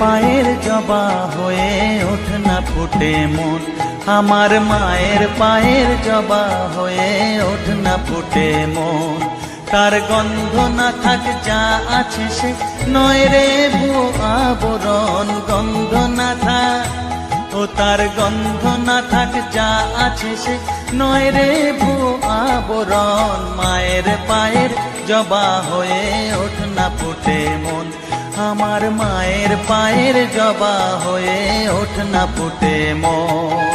পায়ের জবা হয়ে ওঠ না ফুটে মন, আমার মায়ের পায়ের জবা হয়ে ওঠ না ফুটে মন। তার গন্ধ না থাক যা আছে সে নয় রে ভুয়ো আবরণ, গন্ধ না থাক ও তার গন্ধ না থাক যা আছে সে নয় রে ভুয়ো আবরণ। মায়ের পায়ের জবা হয়ে ওঠ না ফুটে মন, আমার মায়ের পায়ের জবা হয়ে ওঠ না ফুটে মন।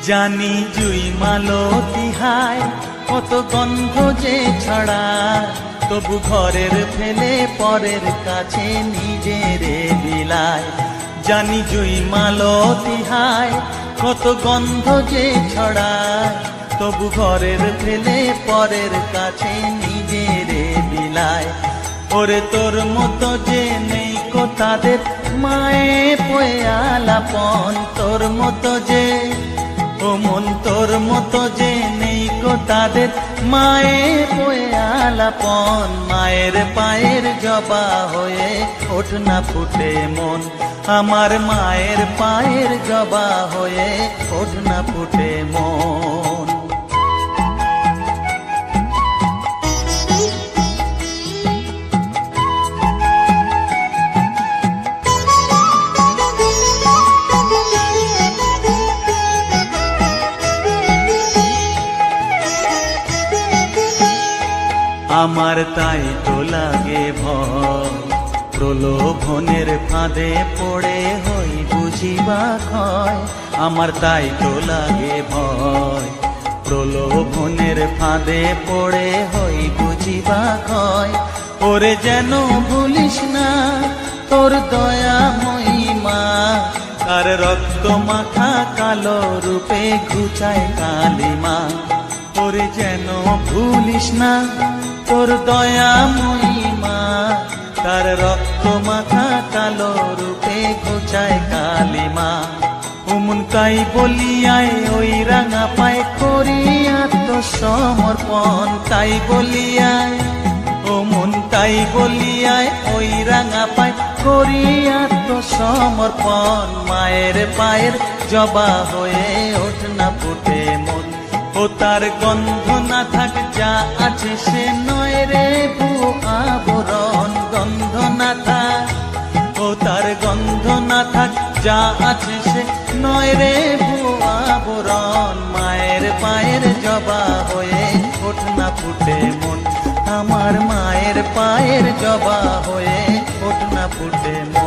জানি জুই মালতী হায় কত গন্ধ যে ছড়ায়, তবু ঘরের ফেলে পরের কাছে নিজেরে বিলায়। জানি জুই মালতী হায় কত গন্ধ যে ছড়ায়, তবু ঘরের ফেলে পরের কাছে নিজেরে বিলায়। ওরে তোর মতো যে নেই কো তাদের মায়ে পয়ে আলাপন, তোর মতো যে ও মন তোর মতো যে নেই গো তাদের মায়ে পয়ে আলাপন। মায়ের পায়ের জবা হয়ে ওঠ না ফুটে মন, আমার মায়ের পায়ের জবা হয়ে ওঠ না ফুটে মন। আমার তাই তো লাগে ভয়, প্রলোভনের ফাঁদে পড়ে হই বুঝিবা ক্ষয়। আমার তাই তো লাগে ভয়, প্রলোভনের ফাঁদে পড়ে হই বুঝিবা ক্ষয়। ওরে যেন ভুলিস না তোর দয়া মহিমা, তার রক্ত মাখা কালো রূপে ঘুচায় কালিমা। ওরে যেন ভুলিস না তোর দয়া মহিমা, তার রক্ত মাখা কালো রূপে ঘুচায় কালিমা। উমন তাই বলিয়ায় ওই রাঙা পায় করি আত্মসমর্পণ, তাই বলিয়ায় ও মন তাই বলিয়ায় ওই রাঙা পায় করি আত্মসমর্পণ। মায়ের পায়ের জবা হয়ে ওঠ না ফুটে মন, ও তার গন্ধ না থাক যা আছে সে নয় রে ভুয়ো আবরণ, গন্ধ না থাক ও তার গন্ধ না থাক যা আছে সে নয় রে ভুয়ো আবরণ। মায়ের পায়ের জবা হয়ে ওঠ না ফুটে মন, আমার মায়ের পায়ের জবা হয়ে ওঠ না ফুটে মন।